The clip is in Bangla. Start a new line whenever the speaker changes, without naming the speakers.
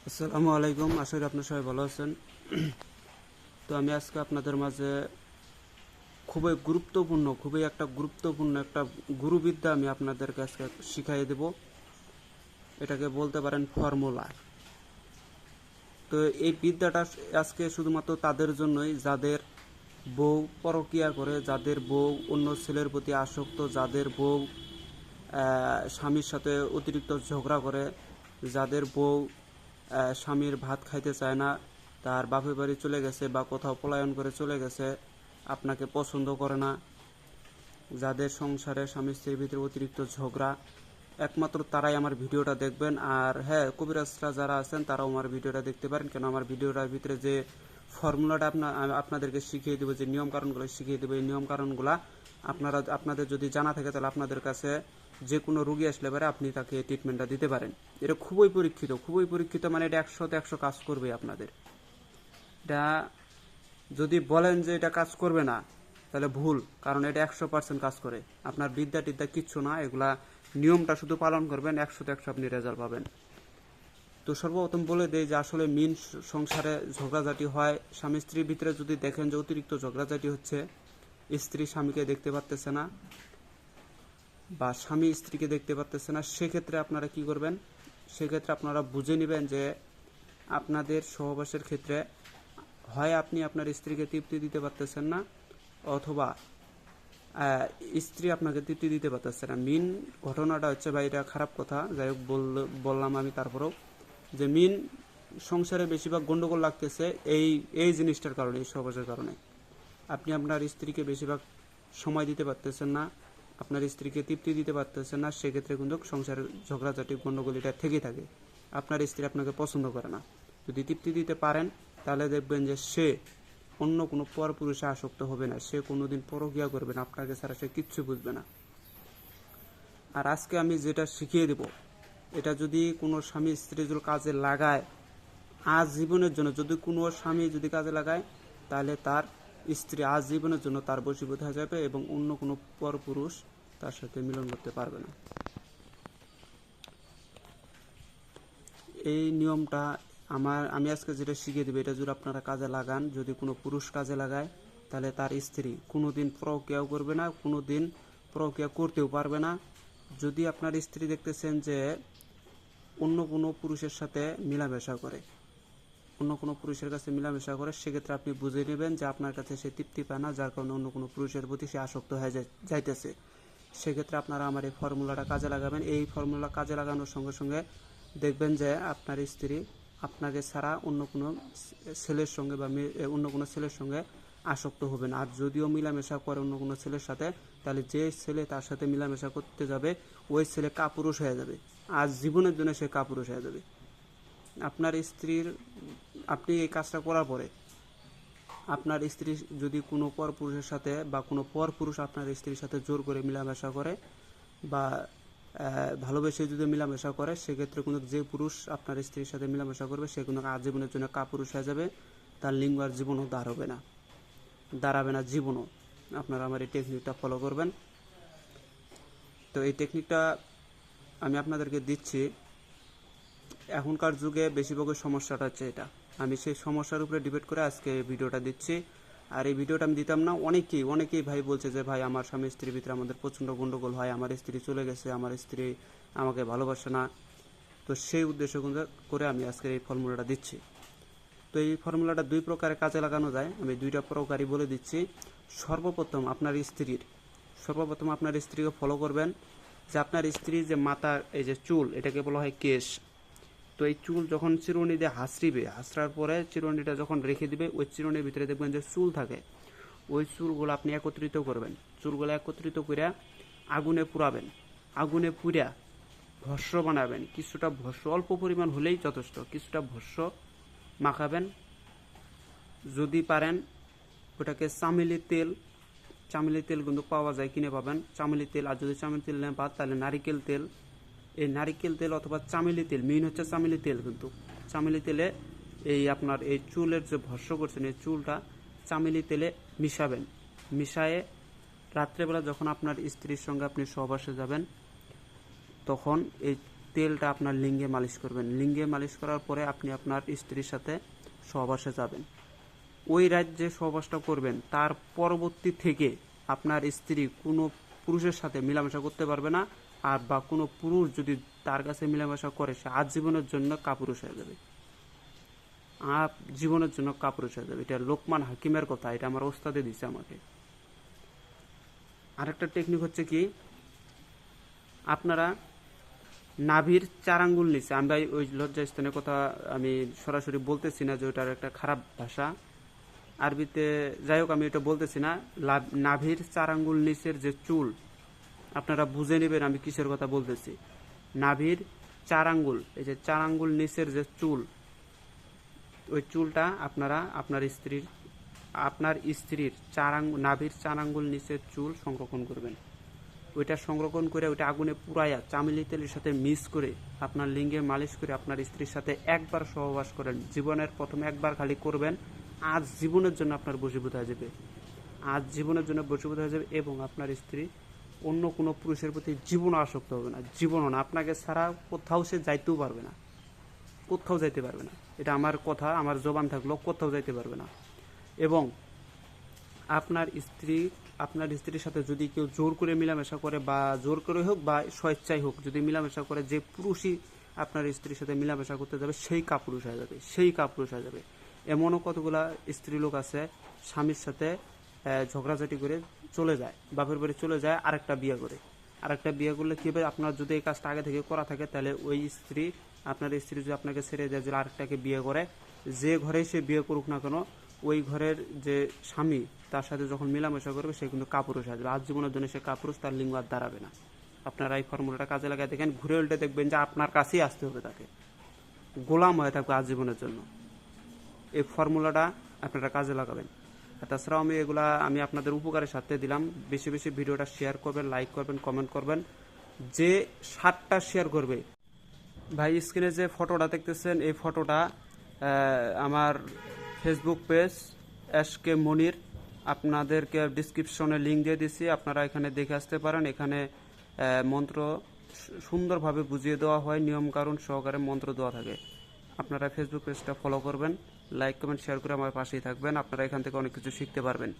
আসসালামু আলাইকুম, আশা করি আপনার সবাই ভালো আছেন। তো আমি আজকে আপনাদের মাঝে খুবই একটা গুরুবিদ্যা আমি আপনাদেরকে আজকে শিখাই দেব। এটাকে বলতে পারেন ফর্মুলা। তো এই বিদ্যাটা আজকে শুধুমাত্র তাদের জন্যই যাদের বউ পরকীয়া করে, যাদের বউ অন্য ছেলের প্রতি আসক্ত, যাদের বউ স্বামীর সাথে অতিরিক্ত ঝগড়া করে, যাদের বউ স্বামীর ভাত খাইতে চায় না, তার বাপের বাড়ি চলে গেছে বা কোথাও পলায়ন করে চলে গেছে, আপনাকে পছন্দ করে না, যাদের সংসারে স্বামী স্ত্রীর ভিতরে অতিরিক্ত ঝগড়া, একমাত্র তারাই আমার ভিডিওটা দেখবেন। আর হ্যাঁ, কবিরাজরা যারা আছেন তারাও আমার ভিডিওটা দেখতে পারেন, কেন আমার ভিডিওটার ভিতরে যে ফর্মুলাটা আপনাদেরকে শিখিয়ে দেবো, যে নিয়মকানুনগুলো শিখিয়ে দেবো, এই নিয়মকানুনগুলো আপনাদের যদি জানা থাকে তাহলে আপনাদের কাছে যে কোনো রুগী আসলে পারে আপনি তাকে ট্রিটমেন্টটা দিতে পারেন। এটা খুবই পরীক্ষিত, মানে এটা 100-তে 100 কাজ করবে আপনাদের। এটা যদি বলেন যে এটা কাজ করবে না তাহলে ভুল, কারণ এটা 100% কাজ করে। আপনার বিদ্যা টিদ্যা কিচ্ছু না, এগুলা নিয়মটা শুধু পালন করবেন, 100-তে 100 আপনি রেজাল্ট পাবেন। তো সর্বপ্রথম বলে দেই যে আসলে মিন সংসারে ঝগড়াঝাটি হয়, স্বামী স্ত্রীর ভিতরে যদি দেখেন যে অতিরিক্ত ঝগড়াঝাটি হচ্ছে, স্ত্রী স্বামীকে দেখতে পারতেছে না বা স্বামী স্ত্রীকে দেখতে পারতেছে না, সেক্ষেত্রে আপনারা কি করবেন? সেক্ষেত্রে আপনারা বুঝে নেবেন যে আপনাদের সহবাসের ক্ষেত্রে হয় আপনি আপনার স্ত্রীকে তৃপ্তি দিতে পারতেছেন না, অথবা স্ত্রী আপনাকে তৃপ্তি দিতে পারতেছে না। মেন ঘটনাটা হচ্ছে, ভাই এটা খারাপ কথা, যাই হোক বললাম আমি তারপরেও, যে মেন সংসারে বেশিরভাগ গন্ডগোল লাগতেছে এই এই জিনিসটার কারণে, এই সহবাসের কারণে। আপনি আপনার স্ত্রীকে বেশিরভাগ সময় দিতে পারতেছেন না, আপনার স্ত্রীকে তৃপ্তি দিতে পারতেছেন না, সেক্ষেত্রে কিন্তু সংসারের ঝগড়াঝাটি গন্ডগোল এটা থেকেই থাকে। আপনার স্ত্রী আপনাকে পছন্দ করে না। যদি তৃপ্তি দিতে পারেন তাহলে দেখবেন যে সে অন্য কোনো পরপুরুষে আসক্ত হবে না, সে কোনোদিন পরকীয়া করবে না, আপনাকে ছাড়া সে কিচ্ছু বুঝবে না। আর আজকে আমি যেটা শিখিয়ে দেব, এটা যদি কোনো স্বামী স্ত্রী যদি কাজে লাগায়, আজ জীবনের জন্য যদি কোনো স্বামী যদি কাজে লাগায়, তাহলে তার স্ত্রী আজ জীবনের জন্য তার বশীভূত হয়ে যাবে এবং অন্য কোনো পরপুরুষ তার সাথে মিলন করতে পারবে না। এই নিয়মটা আমি আজকে যেটা শিখিয়ে দেবো, এটা যদি আপনারা কাজে লাগান, যদি কোনো পুরুষ কাজে লাগায়, তাহলে তার স্ত্রী কোনোদিন প্রক্রিয়াও করবে না, কোনোদিন প্রক্রিয়া করতেও পারবে না। যদি আপনার স্ত্রী দেখতেছেন যে অন্য কোনো পুরুষের সাথে মেলামেশা করে, অন্য কোনো পুরুষের কাছে মেলামেশা করে, সেক্ষেত্রে আপনি বুঝে নেবেন যে আপনার কাছে সে তৃপ্তি পায় না, যার কারণে অন্য কোনো পুরুষের প্রতি সে আসক্ত হয়ে যাইতেছে। সেক্ষেত্রে আপনারা আমার এই ফর্মুলাটা কাজে লাগাবেন। এই ফর্মুলা কাজে লাগানোর সঙ্গে সঙ্গে দেখবেন যে আপনার স্ত্রী আপনাকে ছাড়া অন্য কোনো ছেলের সঙ্গে বা অন্য কোনো ছেলের সঙ্গে আসক্ত হবে না। আর যদিও মিলামেশা করে অন্য কোনো ছেলের সাথে, তাহলে যে ছেলে তার সাথে মিলামেশা করতে যাবে ওই ছেলে কাপুরুষ হয়ে যাবে, আজ জীবনের জন্য সে কাপুরুষ হয়ে যাবে। আপনার স্ত্রীর আপনি এই কাজটা করার পরে আপনার স্ত্রী যদি কোনো পরপুরুষের সাথে বা কোনো পরপুরুষ আপনার স্ত্রীর সাথে জোর করে মেলামেশা করে বা ভালোবেসে যদি মেলামেশা করে, সেক্ষেত্রে কিন্তু যে পুরুষ আপনার স্ত্রীর সাথে মেলামেশা করবে সে কিন্তু আজীবনের জন্য কাপুরুষ হয়ে যাবে, তার লিঙ্গ আর জীবনও দাঁড়াবে না জীবনও। আপনারা আমার এই টেকনিকটা ফলো করবেন। তো এই টেকনিকটা আমি আপনাদেরকে দিচ্ছি। এখনকার যুগে বেশিরভাগ সমস্যাটা হচ্ছে এটা, আমি সেই সমস্যার উপরে ডিবেট করে আজকে এই ভিডিওটা দিচ্ছি। আর এই ভিডিওটা আমি দিতাম না, অনেকেই ভাই বলছে যে ভাই আমার স্বামী স্ত্রীর ভিতরে আমাদের প্রচণ্ড গন্ডগোল হয়, আমার স্ত্রী চলে গেছে, আমার স্ত্রী আমাকে ভালোবাসে না। তো সেই উদ্দেশ্য করে আমি আজকে এই ফর্মুলাটা দিচ্ছি। তো এই ফর্মুলাটা দুই প্রকারে কাজে লাগানো যায়, আমি দুইটা প্রকারই বলে দিচ্ছি। সর্বপ্রথম আপনার স্ত্রীকে ফলো করবেন যে আপনার স্ত্রীর যে মাথার এই যে চুল, এটাকে বলা হয় কেশ। তো এই চুল যখন চিরুনি দিয়ে হাসড়ার পরে চিরুনিটা যখন রেখে দিবে, ওই চিরুনির ভিতরে দেখবেন যে চুল থাকে, ওই চুলগুলো আপনি একত্রিত করবেন। চুলগুলো একত্রিত করে আগুনে পুড়াবেন, আগুনে পুড়া ভস্য বানাবেন। কিছুটা ভস্য, অল্প পরিমাণ হলেই যথেষ্ট, কিছুটা ভস্য মাখাবেন। যদি পারেন ওটাকে চামেলি তেল কিন্তু পাওয়া যায়, কিনে পাবেন চামেলি তেল। আর যদি চামেলি তেল না পান তাহলে নারিকেল তেল, এই নারিকেল তেল অথবা চামেলি তেল, মেইন হচ্ছে চামেলি তেল। কিন্তু চামেলি তেলে এই আপনার এই চুলের যে ভস্য করছেন এই চুলটা চামেলি তেলে মিশাবেন। মিশায়ে রাত্রেবেলা যখন আপনার স্ত্রীর সঙ্গে আপনি সহবাসে যাবেন, তখন এই তেলটা আপনার লিঙ্গে মালিশ করবেন। লিঙ্গে মালিশ করার পরে আপনি আপনার স্ত্রীর সাথে সহবাসে যাবেন। ওই রাত যে সহবাসটা করবেন তার পরবর্তী থেকে আপনার স্ত্রী কোনো পুরুষের সাথে মেলামেশা করতে পারবে না, আর বা কোনো পুরুষ যদি তার কাছে মেলামেশা করে সে আজীবনের জন্য কাপুরুষ হয়ে যাবে। জীবনের জন্য কাপুরুষ হয়ে যাবে। এটা লোকমান হাকিমের কথা, এটা আমার ওস্তাদে দিছে আমাকে। আরেকটা টেকনিক হচ্ছে কি, আপনারা নাভির 4 আঙ্গুল নিচে, আমি ভাই ওই লজ্জাস্থানের কথা আমি সরাসরি বলতেছি না যে ওটার একটা খারাপ ভাষা আরবিতে, যাই হোক আমি এটা বলতেছি না। নাভির 4 আঙ্গুল নিচের যে চুল, আপনারা বুঝে নেবেন আমি কিসের কথা বলতেছি। নাভির 4 আঙ্গুল, এই যে 4 আঙ্গুল নিচের যে চুল, ওই চুলটা আপনারা আপনার স্ত্রীর নাভির 4 আঙ্গুল নিচের চুল সংরক্ষণ করবেন। ওইটা সংরক্ষণ করে ওইটা আগুনে পুরাইয়া চামেলি তেলের সাথে মিক্স করে আপনার লিঙ্গে মালিশ করে আপনার স্ত্রীর সাথে একবার সহবাস করেন। জীবনের প্রথম একবার খালি করবেন, আজ জীবনের জন্য আপনার বশীভূত হয়ে যাবে। আজ জীবনের জন্য বশীভূত হয়ে যাবে এবং আপনার স্ত্রী অন্য কোনো পুরুষের প্রতি জীবনও আসক্ত হবে না। জীবনও না, আপনাকে ছাড়া কোথাও সে যাইতেও পারবে না, কোথাও যাইতে পারবে না। এটা আমার কথা, আমার জবান থাকলেও কোথাও যাইতে পারবে না। এবং আপনার স্ত্রীর সাথে যদি কেউ জোর করে মেলামেশা করে, বা জোর করে হোক বা স্বেচ্ছায় হোক, যদি মেলামেশা করে, যে পুরুষই আপনার স্ত্রীর সাথে মেলামেশা করতে যাবে সেই কাপুরুষ হয়ে যাবে। এমনও কতগুলা স্ত্রী লোক আছে স্বামীর সাথে ঝগড়াঝাটি করে চলে যায়, বাপের বাড়ি চলে যায়, আরেকটা বিয়ে করলে কি হবে, আপনার যদি এই কাজটা আগে থেকে করা থাকে তাহলে আপনার স্ত্রী যদি আপনাকে ছেড়ে দেয়, যদি আরেকটাকে বিয়ে করে, যে ঘরে সে বিয়ে করুক না কেন, ওই ঘরের যে স্বামী তার সাথে যখন মেলামেশা করবে সে কিন্তু কাপুরুষ হয়ে যাবে। আজীবনের জন্য সে কাপুরুষ, তার লিঙ্গ আর দাঁড়াবে না। আপনারা এই ফর্মুলাটা কাজে লাগাই দেখেন, ঘুরে উল্টে দেখবেন যে আপনার কাছেই আসতে হবে, তাকে গোলাম হয়ে থাকবে আজীবনের জন্য। এই ফর্মুলাটা আপনারা কাজে লাগাবেন। তাছাড়াও আমি আপনাদের উপকারের সাথে দিলাম। বেশি বেশি ভিডিওটা শেয়ার করবেন, লাইক করবেন, কমেন্ট করবেন। যে 7টা শেয়ার করবে, ভাই স্ক্রিনে যে ফটোটা দেখতেছেন এই ফটোটা আমার ফেসবুক পেজ SK মনির, আপনাদেরকে ডিসক্রিপশনে লিঙ্ক দিয়ে দিচ্ছি, আপনারা এখানে দেখে আসতে পারেন। এখানে মন্ত্র সুন্দরভাবে বুঝিয়ে দেওয়া হয়, নিয়মকানুন সহকারে মন্ত্র দেওয়া থাকে। আপনারা ফেসবুক পেজটা ফলো করবেন, লাইক কমেন্ট শেয়ার করে আমার পাশেই থাকবেন। আপনারা এখান থেকে অনেক কিছু শিখতে পারবেন।